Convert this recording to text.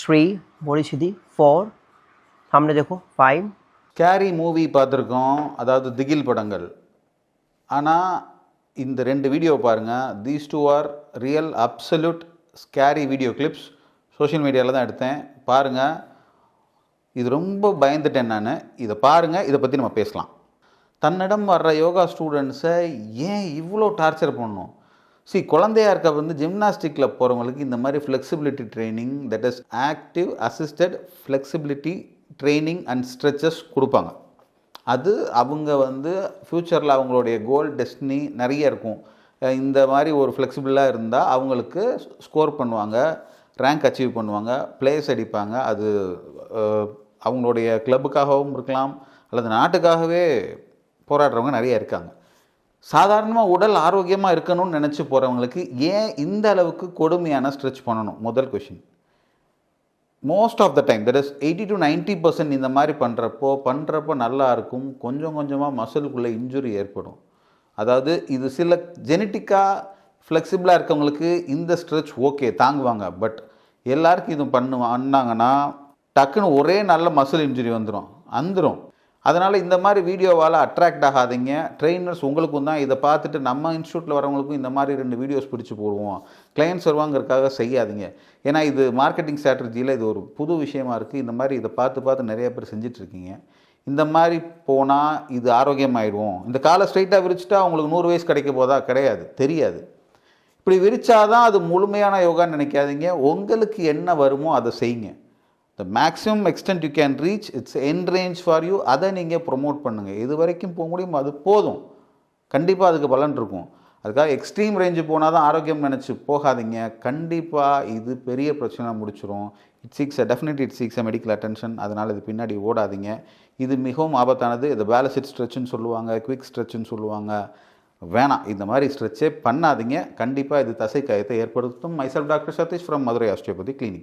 3 body सीधी 4 सामने देखो 5 scary movie பார்த்துருக்கோம், அதாவது திகில் படங்கள். ஆனால் இந்த 2 வீடியோ பாருங்கள். These two are real absolute scary video clips. Social மீடியாவில் தான் எடுத்தேன், பாருங்கள். இது ரொம்ப பயந்துட்டேன் நான். இதை பாருங்கள், இதை பற்றி நம்ம பேசலாம். தன்னிடம் வர்ற யோகா ஸ்டூடெண்ட்ஸை ஏன் இவ்வளோ டார்ச்சர் பண்ணணும்? குழந்தையா இருக்க வந்து ஜிம்னாஸ்டிக்கில் போகிறவங்களுக்கு இந்த மாதிரி flexibility training, that is active assisted flexibility training and stretches கொடுப்பாங்க. அது அவங்க வந்து ஃப்யூச்சரில் அவங்களுடைய கோல் டெஸ்டினி நிறைய இருக்கும். இந்த மாதிரி ஒரு ஃப்ளெக்சிபிளாக இருந்தால் அவங்களுக்கு ஸ்கோர் பண்ணுவாங்க, ரேங்க் அச்சீவ் பண்ணுவாங்க, பிளேஸ் அடிப்பாங்க. அது அவங்களுடைய கிளப்புக்காகவும் இருக்கலாம், அல்லது நாட்டுக்காகவே போராடுறவங்க நிறைய இருக்காங்க. சாதாரணமாக உடல் ஆரோக்கியமாக இருக்கணும்னு நினச்சி போகிறவங்களுக்கு ஏன் இந்த அளவுக்கு கொடுமையான ஸ்ட்ரெச் பண்ணணும்? முதல் question. Most of the time, that is 80 to 90% இந்த மாதிரி பண்ணுறப்போ நல்லா இருக்கும். கொஞ்சம் கொஞ்சமாக மசிலுக்குள்ளே இன்ஜுரி ஏற்படும். அதாவது இது சில ஜெனட்டிக்காக ஃப்ளெக்சிபிளாக இருக்கவங்களுக்கு இந்த ஸ்ட்ரெச் ஓகே தாங்குவாங்க. பட் எல்லாருக்கும் இது பண்ணாங்கன்னா டக்குன்னு ஒரே நல்ல மசில் இன்ஜுரி வந்துடும். அதனால் இந்த மாதிரி வீடியோவால் அட்ராக்ட் ஆகாதீங்க. ட்ரெயினர்ஸ் உங்களுக்கும் தான் இதை பார்த்துட்டு நம்ம இன்ஸ்டியூட்டில் வரவங்களுக்கும் இந்த மாதிரி 2 வீடியோஸ் பிடிச்சி போடுவோம், கிளைண்ட்ஸ் வருவாங்கிறதுக்காக செய்யாதீங்க. ஏன்னா இது மார்க்கெட்டிங் ஸ்ட்ராட்டஜியில் இது ஒரு புது விஷயமா இருக்குது. இந்த மாதிரி இதை பார்த்து நிறைய பேர் செஞ்சிட்ருக்கீங்க. இந்த மாதிரி போனால் இது ஆரோக்கியமாயிடுவோம், இந்த காலை ஸ்ட்ரைட்டாக விரிச்சிட்டா அவங்களுக்கு 100 வயசு கிடைக்க போதா? கிடையாது, தெரியாது. இப்படி விரிச்சாதான் அது முழுமையான யோகான்னு நினைக்காதீங்க. உங்களுக்கு என்ன வருமோ அதை செய்யுங்க. The maximum extend you can reach, it's end range for you. அதை நீங்கள் ப்ரொமோட் பண்ணுங்கள். இது வரைக்கும் போக முடியும், அது போதும். கண்டிப்பாக அதுக்கு பலன் இருக்கும். அதுக்காக எக்ஸ்ட்ரீம் ரேஞ்சு போனால் தான் ஆரோக்கியம் நினச்சி போகாதீங்க. கண்டிப்பாக இது பெரிய பிரச்சனை முடிச்சிடும். It seeks a medical attention. அதனால் இது பின்னாடி ஓடாதீங்க. இது மிகவும் ஆபத்தானது. இது பேலசிட் ஸ்ட்ரெச்சுன்னு சொல்லுவாங்க, குவிக் ஸ்ட்ரெச்சுன்னு சொல்லுவாங்க. வேணாம், இந்த மாதிரி ஸ்ட்ரெச்சே பண்ணாதீங்க. கண்டிப்பாக இது தசை காயத்தை ஏற்படுத்தும். Myself doctor Sathish from Madurai osteopathy clinic.